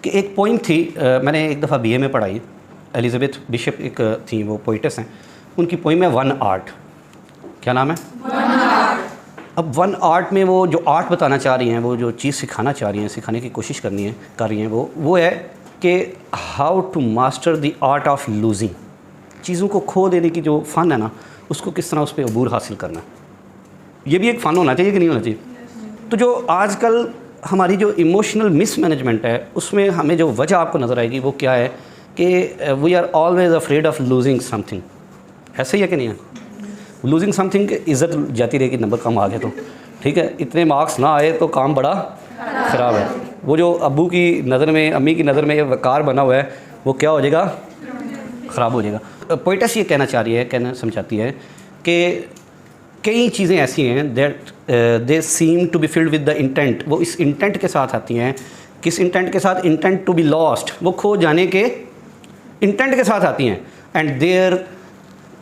कि एक पोइम थी, मैंने एक दफ़ा बीए में पढ़ाई, एलिज़ाबेथ बिशप एक थी, वो पोइटस हैं, उनकी पोइम है वन आर्ट। क्या नाम है? One art. अब वन आर्ट में वो जो आर्ट बताना चाह रही हैं, वो जो चीज़ सिखाना चाह रही हैं, सिखाने की कोशिश कर रही हैं वो है कि how to master the art of losing. चीज़ों को खो देने की जो फ़न है ना, उसको किस तरह उस पर अबूर हासिल करना है। ये भी एक फ़न होना चाहिए कि नहीं होना चाहिए? तो जो आजकल हमारी जो इमोशनल मिसमैनेजमेंट है, उसमें हमें जो वजह आपको नज़र आएगी वो क्या है कि we are always afraid of losing something. ऐसे ही है कि नहीं है? लूजिंग समथिंग, इज़्ज़त जाती रहेगी, नंबर कम आ गया तो ठीक है, इतने मार्क्स ना आए तो काम बड़ा ख़राब है। वो जो अब्बू की नज़र में, अम्मी की नज़र में वकार बना हुआ है, वो क्या हो जाएगा? ख़राब हो जाएगा। पोइटस ये कहना चाह रही है, कहना समझाती है कि कई चीज़ें ऐसी हैं that they seem to be filled with the intent. वो इस इंटेंट के साथ आती हैं। किस इंटेंट के साथ? इंटेंट टू बी लॉस्ट, वो खो जाने के इंटेंट के साथ आती हैं। And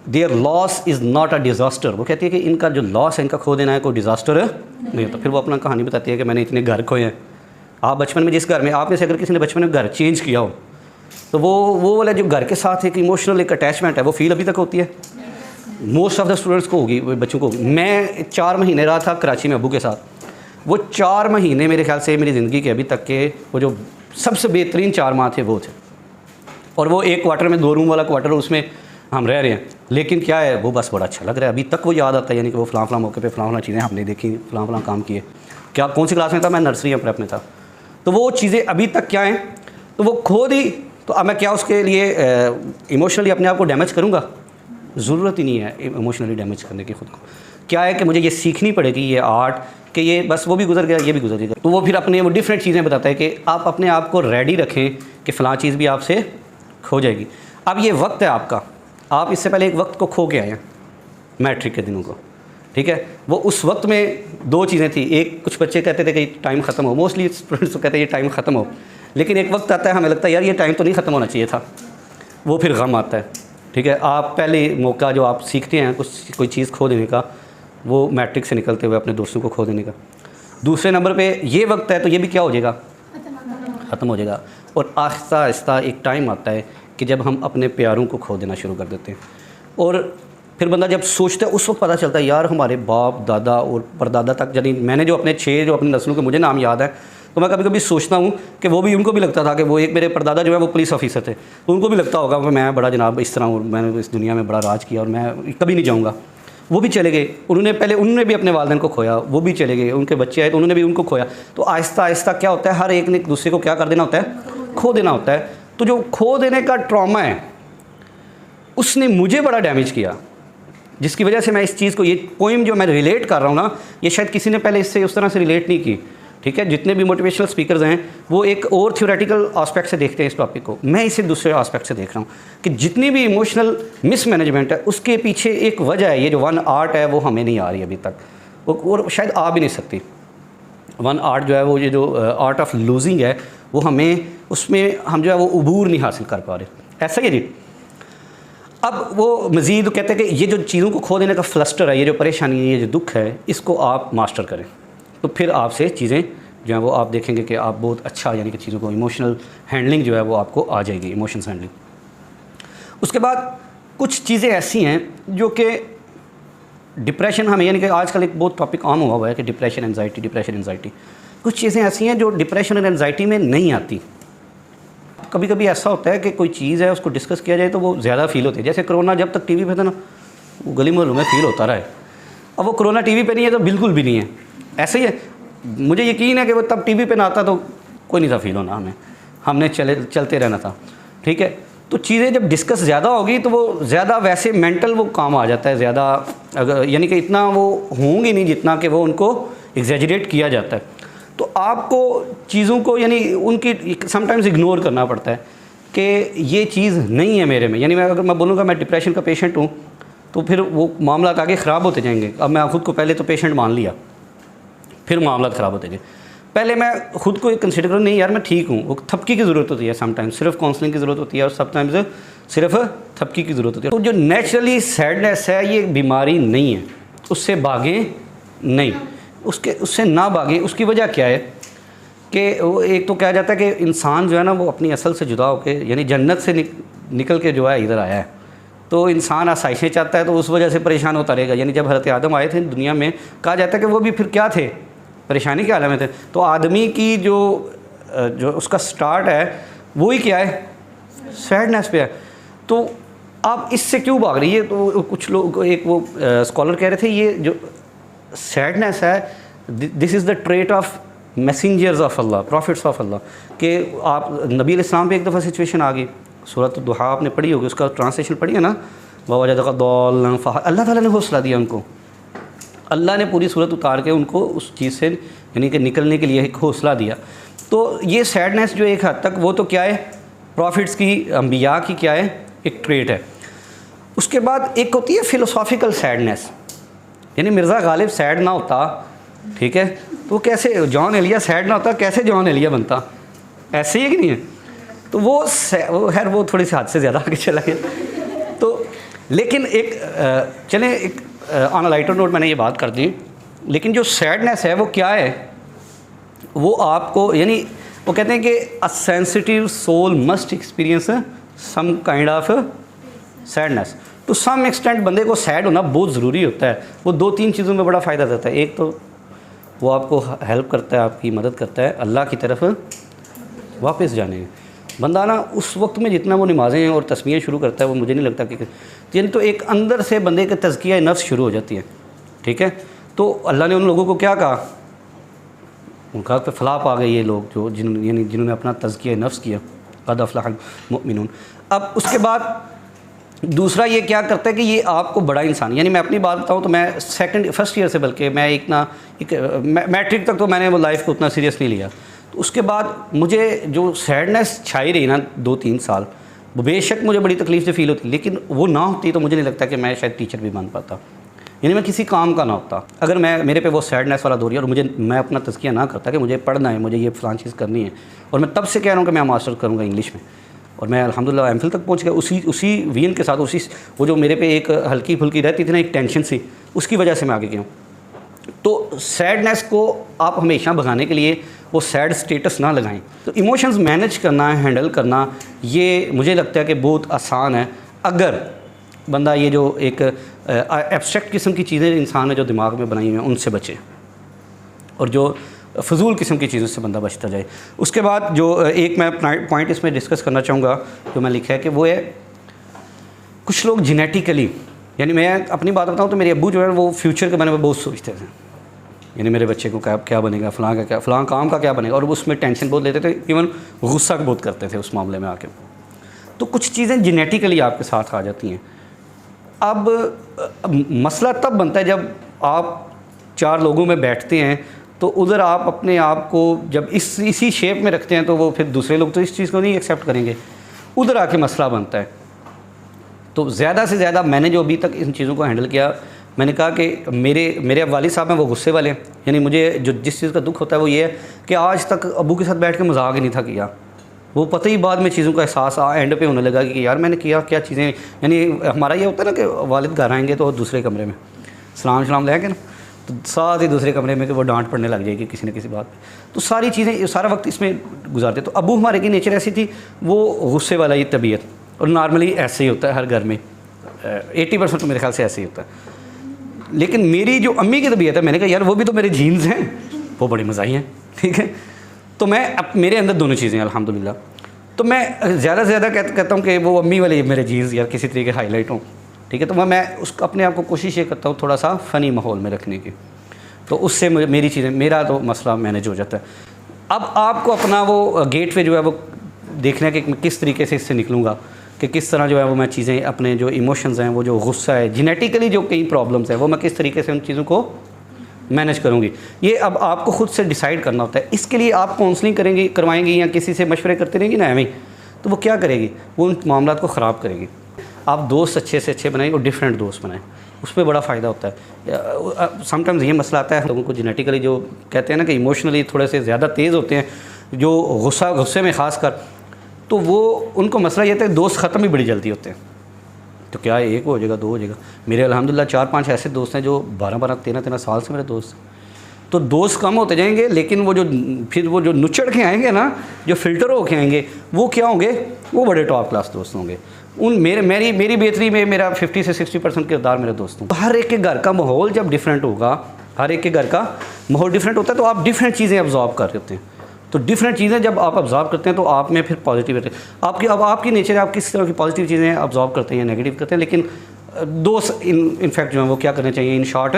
there loss is not a disaster. वो कहती है कि इनका जो लॉस है, इनका खो देना है, कोई डिज़ास्टर नहीं होता। फिर वो अपना कहानी बताती है कि मैंने इतने घर खोए हैं। आप बचपन में जिस घर में, आप में से अगर किसी ने बचपन में घर चेंज किया हो, तो वो वाला जो घर के साथ एक इमोशनल एक अटैचमेंट है, वो फील अभी तक होती है। मोस्ट ऑफ द स्टूडेंट्स को होगी, बच्चों को होगी। मैं 4 महीने रहा था कराची में अबू के साथ। वो 4 महीने मेरे ख्याल से मेरी ज़िंदगी के अभी तक के वो जो सबसे बेहतरीन 4 माह थे वो थे। और वो एक क्वार्टर में 2 रूम वाला क्वार्टर, उसमें हम रह रहे हैं, लेकिन क्या है, वो बस बड़ा अच्छा लग रहा है। अभी तक वो याद आता है, यानी कि वो फ़लाँ मौके पे फ़लाँ चीज़ें हमने देखी, फ़लाँ काम किए। क्या कौन सी क्लास में था? मैं नर्सरी या प्रेप में था। तो वो चीज़ें अभी तक क्या हैं, तो वो खो दी। तो अब मैं क्या उसके लिए इमोशनली अपने आप को डैमेज करूँगा? ज़रूरत ही नहीं है इमोशनली डैमेज करने की खुद को। क्या है कि मुझे ये सीखनी पड़ेगी, ये आर्ट, कि ये बस वो भी गुजर गया, ये भी गुजर गया। तो वो फिर अपने वो डिफरेंट चीज़ें बताता है कि आप अपने आप को रेडी रखें कि फ़लाँ चीज़ भी आपसे खो जाएगी। अब ये वक्त है आपका, आप इससे पहले एक वक्त को खो के आए हैं, मैट्रिक के दिनों को, ठीक है। वो उस वक्त में 2 चीज़ें थी। एक, कुछ बच्चे कहते थे कि टाइम ख़त्म हो, मोस्टली स्टूडेंट्स तो कहते हैं ये टाइम ख़त्म हो, लेकिन एक वक्त आता है हमें लगता है यार ये टाइम तो नहीं ख़त्म होना चाहिए था। वो फिर गम आता है, ठीक है। आप पहले मौका जो आप सीखते हैं कोई चीज़ खो देने का, वो मैट्रिक से निकलते हुए अपने दोस्तों को खो देने का। दूसरे नंबर पे ये वक्त है, तो ये भी क्या हो जाएगा? ख़त्म हो जाएगा। और आहिस्ता आहिस्ता एक टाइम आता है कि जब हम अपने प्यारों को खो देना शुरू कर देते हैं। और फिर बंदा जब सोचता है, उस वक्त पता चलता है यार हमारे बाप दादा और परदादा तक, यानी मैंने जो अपने 6 जो अपनी नस्लों के मुझे नाम याद है, तो मैं कभी कभी सोचता हूँ कि वो भी, उनको भी लगता था कि वो एक मेरे परदादा जो है वो पुलिस ऑफिसर थे, तो उनको भी लगता होगा कि मैं बड़ा जनाब इस तरह हूँ, मैंने इस दुनिया में बड़ा राज किया और मैं कभी नहीं जाऊँगा। वो भी चले गए, उन्होंने भी अपने वालिदैन को खोया, वो भी चले गए, उनके बच्चे आए तो उन्होंने भी उनको खोया। तो आहिस्ता आहिस्ता क्या होता है, हर एक ने एक दूसरे को क्या कर देना होता है? खो देना होता है। तो जो खो देने का ट्रॉमा है, उसने मुझे बड़ा डैमेज किया, जिसकी वजह से मैं इस चीज़ को, ये पोइम जो मैं रिलेट कर रहा हूँ ना, ये शायद किसी ने पहले इससे उस तरह से रिलेट नहीं की, ठीक है। जितने भी मोटिवेशनल स्पीकर्स हैं वो एक और थ्योरेटिकल आस्पेक्ट से देखते हैं इस टॉपिक को, मैं इसे दूसरे आस्पेक्ट से देख रहा हूँ कि जितनी भी इमोशनल मिसमैनेजमेंट है उसके पीछे एक वजह है, ये जो वन आर्ट है वो हमें नहीं आ रही अभी तक, और शायद आ भी नहीं सकती। वन आर्ट जो है वो, ये जो आर्ट ऑफ लूजिंग है, वो हमें, उसमें हम जो है वो अबूर नहीं हासिल कर पा रहे। ऐसा ही है जी। अब वो मज़ीद कहते हैं कि ये जो चीज़ों को खो देने का फ्लस्टर है, ये जो परेशानी है, ये जो दुख है, इसको आप मास्टर करें, तो फिर आपसे चीज़ें जो है वो आप देखेंगे कि आप बहुत अच्छा, यानी कि चीज़ों को इमोशनल हैंडलिंग जो है वो आपको आ जाएगी, इमोशंस हैंडलिंग। उसके बाद कुछ चीज़ें ऐसी हैं जो कि डिप्रेशन हमें, यानी कि आजकल एक बहुत टॉपिक आम हुआ है कि डिप्रेशन एंजाइटी। कुछ चीज़ें ऐसी हैं जो डिप्रेशन और एंजाइटी में नहीं आती। कभी कभी ऐसा होता है कि कोई चीज़ है, उसको डिस्कस किया जाए तो वो ज़्यादा फील होती है। जैसे कोरोना जब तक टीवी पे था ना, वो गली मोहल्लों में फील होता रहा है। अब वो कोरोना टीवी पे नहीं है तो बिल्कुल भी नहीं है। ऐसे ही है, मुझे यकीन है कि वो तब टीवी पे ना आता तो कोई नहीं था फील होना, हमने चलते रहना था, ठीक है। तो चीज़ें जब डिस्कस ज़्यादा होगी तो वो ज़्यादा वैसे मेंटल वो काम आ जाता है ज़्यादा, अगर यानी कि इतना वो होंगे नहीं जितना कि वो उनको एग्जैजरेट किया जाता है। तो आपको चीज़ों को, यानी उनकी समटाइम्स इग्नोर करना पड़ता है कि ये चीज़ नहीं है मेरे में। यानी अगर मैं बोलूँगा मैं डिप्रेशन का पेशेंट हूँ, तो फिर वो मामला आगे ख़राब होते जाएंगे। अब मैं ख़ुद को पहले तो पेशेंट मान लिया, फिर मामला ख़राब होते गए। पहले मैं ख़ुद को कंसिडर करूँ, नहीं यार मैं ठीक हूँ, वो थपकी की ज़रूरत होती है, समटाइम्स सिर्फ काउंसलिंग की ज़रूरत होती है और समटाइम्स सिर्फ थपकी की ज़रूरत होती है। तो जो नेचुरली सैडनेस है ये बीमारी नहीं है, उससे भागें नहीं, उससे ना भागें। उसकी वजह क्या है कि वो एक तो कहा जाता है कि इंसान जो है ना वो अपनी असल से जुदा होकर यानी जन्नत से निकल के जो है इधर आया है, तो इंसान आसाइशें चाहता है तो उस वजह से परेशान होता रहेगा। यानी जब हज़रत आदम आए थे दुनिया में, कहा जाता है कि वो भी फिर क्या थे, परेशानी के आलम में थे। तो आदमी की जो उसका स्टार्ट है वही क्या है, सैडनेस पे है। तो आप इससे क्यों भाग रही है? तो कुछ लोग, एक वो स्कॉलर कह रहे थे ये जो सैडनेस है, this is the trait of messengers of Allah, prophets of Allah. कि आप नबी इस्लाम पे एक दफ़ा सिचुएशन आ गई, सूरत दुहा आपने पढ़ी होगी, उसका ट्रांसलेशन पढ़ी है ना, वजदका दौलन फहा, अल्लाह ताला ने हौसला दिया उनको, अल्लाह ने पूरी सूरत उतार के उनको उस चीज़ से यानी कि निकलने के लिए एक हौसला दिया। तो ये सैडनेस जो एक हद तक वो तो क्या है, प्रॉफिट्स की, अंबिया की क्या है, एक ट्रेट है। उसके बाद एक होती है फ़िलोसॉफ़िकल सैडनेस, यानी मिर्ज़ा गालिब सैड ना होता, ठीक है, तो कैसे जॉन एलिया सैड ना होता, कैसे जॉन एलिया बनता, ऐसे ही है कि नहीं है? तो वो खैर वो थोड़ी सी हद से ज़्यादा आगे चला गया। तो लेकिन एक चलें एक ऑन अ लाइटर नोट मैंने ये बात कर दी, लेकिन जो सैडनेस है वो क्या है, वो आपको यानी वो कहते हैं कि a sensitive soul must experience some kind of sadness. To some extent बंदे को सैड होना बहुत ज़रूरी होता है। वो 2-3 चीज़ों में बड़ा फ़ायदा देता है। एक तो वो आपको हेल्प करता है, आपकी मदद करता है अल्लाह की तरफ वापस जाने में। बंदा ना उस वक्त में जितना वो नमाज़ें और तस्बीहें शुरू करता है, वो मुझे नहीं लगता कि यानी तो एक अंदर से बंदे का तज़किया नफ्स शुरू हो जाती है, ठीक है। तो अल्लाह ने उन लोगों को क्या कहा, उनका पे फलाह पा गए ये लोग जो जिन्होंने अपना तज़किया नफ्स किया, क़द अफ़लहल मुमिनून। अब उसके बाद दूसरा ये क्या करता है कि ये आपको बड़ा इंसान, यानी मैं अपनी बात बताऊँ तो मैं फर्स्ट ईयर से, बल्कि मैं एक मैट्रिक तक तो मैंने वो लाइफ को उतना सीरियस नहीं लिया। तो उसके बाद मुझे जो सैडनेस छाई रही ना 2-3 साल, वो बेशक मुझे बड़ी तकलीफ़ से फ़ील होती, लेकिन वो ना होती तो मुझे नहीं लगता कि मैं शायद टीचर भी बन पाता, यानी मैं किसी काम का ना होता। अगर मेरे पे वो सैडनेस वाला दौर है और मैं अपना तज़किया ना करता कि मुझे पढ़ना है, मुझे ये फ़लाँ चीज़ करनी है, और मैं तब से कह रहा हूँ कि मैं मास्टर करूँगा इंग्लिश में, और मैं अल्हम्दुलिल्लाह एमफिल तक पहुँच गया उसी वीन के साथ, वो जो मेरे पे एक हल्की फुल्की रहती थी ना, एक टेंशन सी, उसकी वजह से मैं आगे गया हूँ। तो सैडनेस को आप हमेशा भगाने के लिए वो सैड स्टेटस ना लगाएं। तो इमोशंस मैनेज करना, हैंडल करना, ये मुझे लगता है कि बहुत आसान है अगर बंदा ये जो एक एब्स्ट्रैक्ट किस्म की चीज़ें इंसान ने जो दिमाग में बनाई हुई हैं उनसे बचे, और जो फजूल किस्म की चीज़ों से बंदा बचता जाए। उसके बाद जो एक मैं पॉइंट इसमें डिस्कस करना चाहूँगा जो मैं लिखा है कि वो है कुछ लोग जेनेटिकली, यानी मैं अपनी बात बताऊँ तो मेरे अब्बू जो है वो फ्यूचर के बारे में बहुत सोचते थे, यानी मेरे बच्चे को क्या बनेगा, फ़लाँ काम का क्या बनेगा, और उसमें टेंशन बहुत लेते थे, इवन गुस्सा बहुत करते थे उस मामले में आके। तो कुछ चीज़ें जेनेटिकली आपके साथ आ जाती हैं। अब मसला तब बनता है जब आप 4 लोगों में बैठते हैं, तो उधर आप अपने आप को जब इसी शेप में रखते हैं तो वो फिर दूसरे लोग तो इस चीज़ को नहीं एक्सेप्ट करेंगे, उधर आके मसला बनता है। तो ज़्यादा से ज़्यादा मैंने जो अभी तक इन चीज़ों को हैंडल किया, मैंने कहा कि मेरे वालिद साहब हैं वो गुस्से वाले हैं, यानी मुझे जिस चीज़ का दुख होता है वो ये है कि आज तक अबू के साथ बैठ के मजाक ही नहीं था किया। वो पता ही बाद में चीज़ों का एहसास एंड पे होने लगा कि यार मैंने किया क्या चीज़ें, यानी हमारा ये होता है ना कि वालिद घर आएंगे तो दूसरे कमरे में सलाम लेंगे ना, तो साथ ही दूसरे कमरे में कि वो डांट पड़ने लग जाएगी किसी न किसी बात पे। तो सारी चीज़ें सारा वक्त इसमें गुजारते। तो अबू हमारे की नेचर ऐसी थी, वो गुस्से वाला ही तबीयत, और नॉर्मली ऐसे ही होता है हर घर में, 80% तो मेरे ख्याल से ऐसे ही होता है। लेकिन मेरी जो अम्मी की तबीयत है, मैंने कहा यार वो भी तो मेरे जीन्स हैं, वो बड़ी मज़ाही हैं, ठीक है। तो मेरे अंदर दोनों चीज़ें हैं अल्हम्दुलिल्लाह। तो मैं ज़्यादा से ज़्यादा कहता हूँ कि वो अम्मी वाले मेरे जीन्स यार किसी तरीके हाईलाइट हों, ठीक है। तो मैं उसको अपने आप को कोशिश ये करता हूँ थोड़ा सा फ़नी माहौल में रखने की, तो उससे मेरा तो मसला मैनेज हो जाता है। अब आपको अपना वो गेट वे जो है वो देखना है कि किस तरीके से इससे निकलूँगा, कि किस तरह जो है वो मैं चीज़ें अपने जो इमोशंस हैं, वो जो गुस्सा है, जेनेटिकली जो कई प्रॉब्लम्स हैं, वो मैं किस तरीके से उन चीज़ों को मैनेज करूँगी। ये अब आपको खुद से डिसाइड करना होता है। इसके लिए आप काउंसलिंग करवाएंगी या किसी से मशवरे करते रहेंगी ना एवं, तो वो क्या करेगी, वो उन मामलों को ख़राब करेगी। आप दोस्त अच्छे से अच्छे बनाएं और डिफरेंट दोस्त बनाएं, उसमें बड़ा फ़ायदा होता है। समटाइम्स ये मसला आता है लोगों को जेनेटिकली, जो कहते हैं ना कि इमोशनली थोड़े से ज़्यादा तेज़ होते हैं, जो गुस्से में ख़ास कर, तो वो उनको मसला ये था है दोस्त ख़त्म ही बड़ी जल्दी होते हैं। तो क्या है, 1 हो जाएगा, 2 हो जाएगा। मेरे अल्हम्दुलिल्लाह 4-5 ऐसे दोस्त हैं जो 12-12, 13-13 साल से मेरे दोस्त हैं। तो दोस्त कम होते जाएंगे, लेकिन वो जो फिर वो जो नुचड़ के आएंगे ना, जो फ़िल्टर होके आएंगे, वो क्या होंगे, वो बड़े टॉप क्लास दोस्त होंगे। मेरी बेहतरी में मेरा 50 से 60% किरदार मेरे दोस्त हों। हर एक के घर का माहौल जब डिफरेंट होगा, हर एक के घर का माहौल डिफरेंट होता है, तो आप डिफरेंट चीज़ें ऑब्जॉर्व कर लेते हैं। तो डिफरेंट चीज़ें जब आप ऑब्जॉर्व करते हैं तो आप में फिर पॉजिटिव रहते हैं। आपकी नेचर है, आप किस तरह की पॉजिटिव चीज़ें ऑब्जॉर्व करते हैं या नेगेटिव करते हैं। लेकिन दोस्त इनफैक्ट जो है वो क्या करने चाहिए, इन शॉर्ट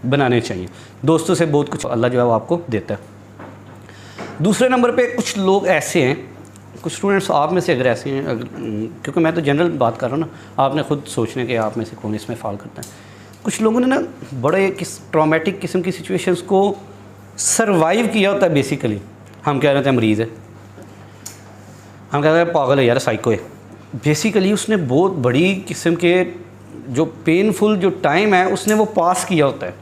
बनाने चाहिए। दोस्तों से बहुत कुछ अल्लाह जो है वो आपको देता है। दूसरे नंबर पे कुछ लोग ऐसे हैं, कुछ स्टूडेंट्स आप में से अगर ऐसे हैं, क्योंकि मैं तो जनरल बात कर रहा हूँ ना, आपने खुद सोचने के आप में से कौन इसमें फॉल करता है। कुछ लोगों ने ना बड़े ट्रॉमेटिक किस्म की सिचुएशंस को सर्वाइव किया होता है। बेसिकली हम कह रहे थे मरीज़ है, हम कह रहे हैं पागल है यार, साइको है। बेसिकली उसने बहुत बड़ी किस्म के जो पेनफुल जो टाइम है उसने वो पास किया होता है।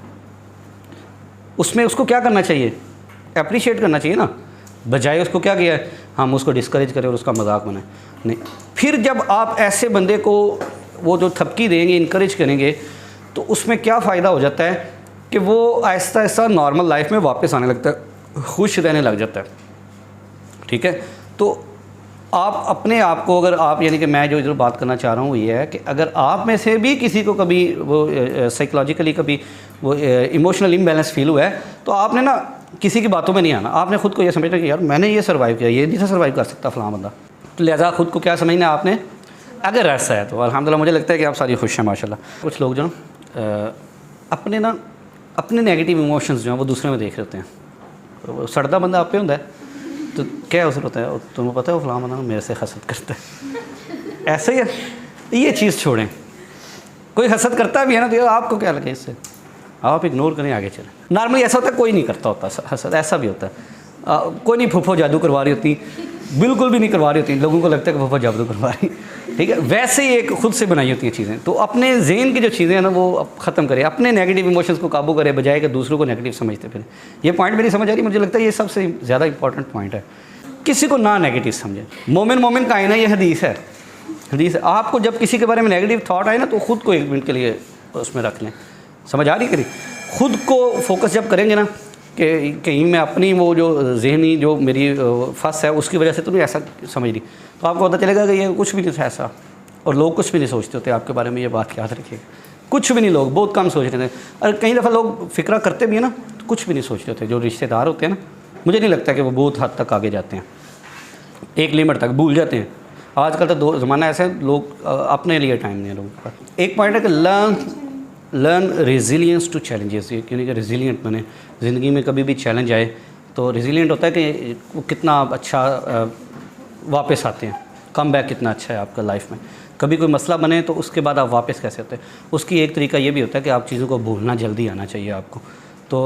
उसमें उसको क्या करना चाहिए, अप्रिशिएट करना चाहिए ना, बजाय उसको क्या किया है हम उसको डिस्करेज करें और उसका मजाक बनाएं। नहीं, फिर जब आप ऐसे बंदे को वो जो थपकी देंगे, इनकरेज करेंगे, तो उसमें क्या फ़ायदा हो जाता है कि वो आहिस्ता आहिस्ता नॉर्मल लाइफ में वापस आने लगता है, खुश रहने लग जाता है। ठीक है, तो आप अपने आप को, अगर आप यानी कि मैं जो इधर बात करना चाह रहा हूँ वो ये है कि अगर आप में से भी किसी को कभी वो साइकोलॉजिकली कभी वो इमोशनल इम्बैलेंस फील हुआ है, तो आपने ना किसी की बातों में नहीं आना। आपने खुद को ये समझना कि यार मैंने ये सर्वाइव किया, ये नहीं था सर्वाइव कर सकता फलां बंदा। तो लिहाजा खुद को क्या समझना है आपने, अगर ऐसा है तो अल्हम्दुलिल्लाह मुझे लगता है कि आप सारी खुश हैं माशाल्लाह। कुछ लोग जो अपने नेगेटिव इमोशंस जो हैं वो दूसरे में देख लेते हैं। सड़दा बंदा आप पे होता है तो क्या असर होता है, तुम्हें पता है वो फलां बंदा मेरे से हसद करता है, ऐसे ही है। ये चीज़ छोड़ें, कोई हसद करता भी है ना तो यार आपको क्या लगे इससे, आप इग्नोर करें, आगे चलें। नॉर्मली ऐसा होता है कोई नहीं करता होता हसद, ऐसा भी होता है। कोई नहीं फूफो जादू करवा रही होती, बिल्कुल भी नहीं करवा रही होती, लोगों को लगता है कि फूफो जादू करवा रही। ठीक है, वैसे ही एक खुद से बनाई होती हैं चीज़ें। तो अपने ज़हन की जो चीज़ें हैं ना वो ख़त्म करें, अपने नेगेटिव इमोशंस को काबू करें, बजाय कि दूसरों को नेगेटिव समझते फिर। ये पॉइंट मेरी समझ आ रही, मुझे लगता है ये सबसे ज़्यादा इंपॉर्टेंट पॉइंट है। किसी को ना नेगेटिव समझें। मोमिन का आईना, ये हदीस है। आपको जब किसी के बारे में नेगेटिव थाट आए ना तो ख़ुद को 1 मिनट के लिए उसमें रख लें। समझ आ रही करी, खुद को फोकस जब करेंगे ना कि कहीं मैं अपनी वो जो ज़हनी जो मेरी फंस है उसकी वजह से तो नहीं ऐसा समझ रही, तो आपको पता चलेगा कि ये कुछ भी नहीं था ऐसा। और लोग कुछ भी नहीं सोचते होते आपके बारे में, ये बात याद रखिएगा। कुछ भी नहीं, लोग बहुत कम सोच रहे थे। और कई दफ़ा लोग फ़िक्रा करते भी हैं ना तो कुछ भी नहीं सोचते होते। जो रिश्तेदार होते हैं ना, मुझे नहीं लगता कि वो बहुत हद तक आगे जाते हैं, एक लिमिट तक भूल जाते हैं। आजकल तो ज़माना ऐसा है, लोग अपने लिए टाइम नहीं है लोगों के पास। एक पॉइंट है कि लर्न रेजिलियंस टू चैलेंजेस, यानी कि रेजिलियंट बने। ज़िंदगी में कभी भी चैलेंज आए तो रेजिलियंट होता है कि वो कितना अच्छा वापस आते हैं, कम बैक कितना अच्छा है आपका लाइफ में। कभी कोई मसला बने तो उसके बाद आप वापस कैसे आते हैं। उसकी एक तरीका ये भी होता है कि आप चीज़ों को भूलना जल्दी आना चाहिए आपको, तो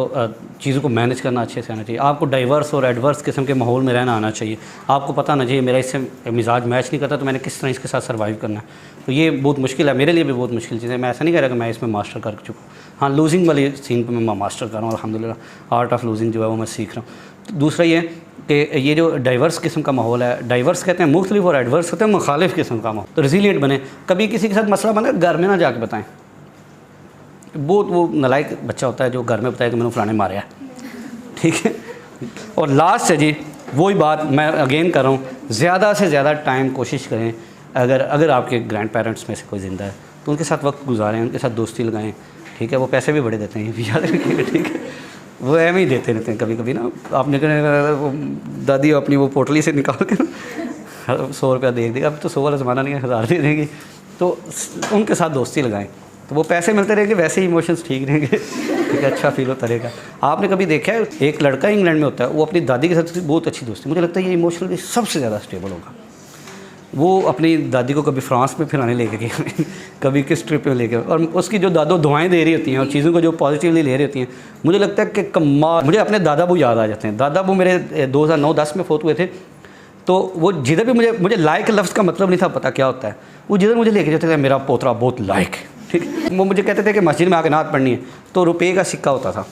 चीज़ों को मैनेज करना अच्छे से आना चाहिए। आपको डाइवर्स और एडवर्स किस्म के माहौल में रहना आना चाहिए। आपको पता ना चाहिए मेरा इससे मिजाज मैच नहीं करता तो मैंने किस तरह इसके साथ सर्वाइव करना है। तो ये बहुत मुश्किल है, मेरे लिए भी बहुत मुश्किल चीज़ है। मैं ऐसा नहीं कह रहा कि मैं इसमें मास्टर कर चुका हूँ। हाँ, लूजिंग वाली सीन पर मैं मास्टर कर रहा हूँ अल्हम्दुलिल्लाह। आर्ट ऑफ लूजिंग जो है वो मैं सीख रहा हूँ। तो दूसरा ये कि ये जो डाइवर्स किस्म का माहौल है, डाइवर्स कहते हैं मुख्तलिफ और एडवर्स कहते हैं मुखालिफ किस्म का माहौल। तो रेजिलिएंट बने। कभी किसी के साथ मसला बने घर में ना जाके बताएं। बहुत वो नालायक बच्चा होता है जो घर में बताया कि मैंने फलाने मारा है। ठीक है, और लास्ट है जी वही बात मैं अगेन कर रहा हूँ, ज़्यादा से ज़्यादा टाइम कोशिश करें। अगर आपके ग्रैंड पेरेंट्स में से कोई ज़िंदा है तो उनके साथ वक्त गुजारें, उनके साथ दोस्ती लगाएं। ठीक है, वो पैसे भी बड़े देते हैं, ये भी याद रखिएगा। ठीक है, वो एम ही देते रहते हैं कभी कभी ना। आपने दादी अपनी वो पोटली से निकाल के 100 रुपया दे देगा। अब तो 100 वाला ज़माना नहीं है, 1000 दे देंगे। तो उनके साथ दोस्ती लगाएं तो वो पैसे मिलते रहेंगे, वैसे ही इमोशंस ठीक रहेंगे। ठीक है, अच्छा फील होता रहेगा। आपने कभी देखा है एक लड़का इंग्लैंड में होता है, वो अपनी दादी के साथ बहुत अच्छी दोस्ती, मुझे लगता है ये इमोशनली सबसे ज़्यादा स्टेबल होगा। वो अपनी दादी को कभी फ्रांस में फिराने लेके गए, कभी किस ट्रिप में लेके, और उसकी जो दादो दुआएं दे रही होती हैं और चीज़ों को जो पॉजिटिवली ले रही होती हैं, मुझे लगता है कि कमाल। मुझे अपने दादाबू याद आ जाते हैं। दादाबू मेरे 2009-10 में फोत हुए थे। तो वो जिधर भी मुझे लायक लफ्ज़ का मतलब नहीं था पता क्या होता है, वो जिधर मुझे लेके जाते थे मेरा पोतरा बहुत लायक है। ठीक, वो मुझे कहते थे कि मस्जिद में आके नात पढ़नी है, तो रुपये का सिक्का होता था,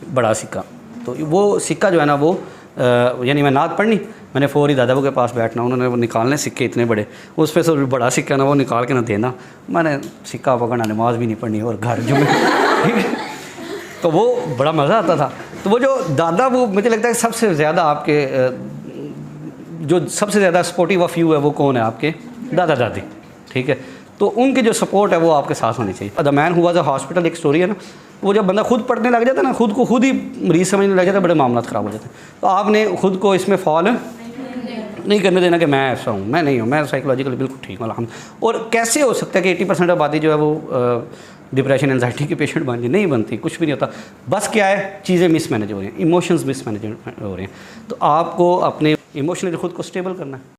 बड़ा सिक्का। तो वो सिक्का जो है ना वो यानी मैं नात पढ़नी, मैंने फौरी दादाबू के पास बैठना, उन्होंने वो निकालने सिक्के इतने बड़े, उस पर से बड़ा सिक्का ना वो निकाल के ना देना, मैंने सिक्का पकड़ना, नमाज भी नहीं पढ़नी और घर जुमे। ठीक है, तो वो बड़ा मज़ा आता था। तो वो जो दादा, वो मुझे लगता है सबसे ज़्यादा आपके जो सबसे ज़्यादा सपोर्टिव ऑफ यू है वो कौन है? आपके दादा दादी, ठीक है। तो उनकी जो सपोर्ट है वो आपके साथ होनी चाहिए। The man who was a hospital एक स्टोरी है ना, वो जब बंदा खुद पढ़ने लग जाता है ना, खुद को खुद ही मरीज़ समझने लग जाता है, बड़े मामला ख़राब हो जाते हैं। तो आपने खुद को इसमें फॉल नहीं करने देना कि मैं ऐसा हूँ, मैं नहीं हूँ, मैं साइकोलॉजिकली बिल्कुल ठीक हूँ हम। और कैसे हो सकता है कि 80% आबादी जो है वो डिप्रेशन एंजाइटी के पेशेंट बन जाए? नहीं बनती, कुछ भी नहीं होता। बस क्या है, चीज़ें मिसमैनेज हो रही हैं, इमोशंस मिसमैनेज हो रहे हैं। तो आपको अपने इमोशनली खुद को स्टेबल करना है।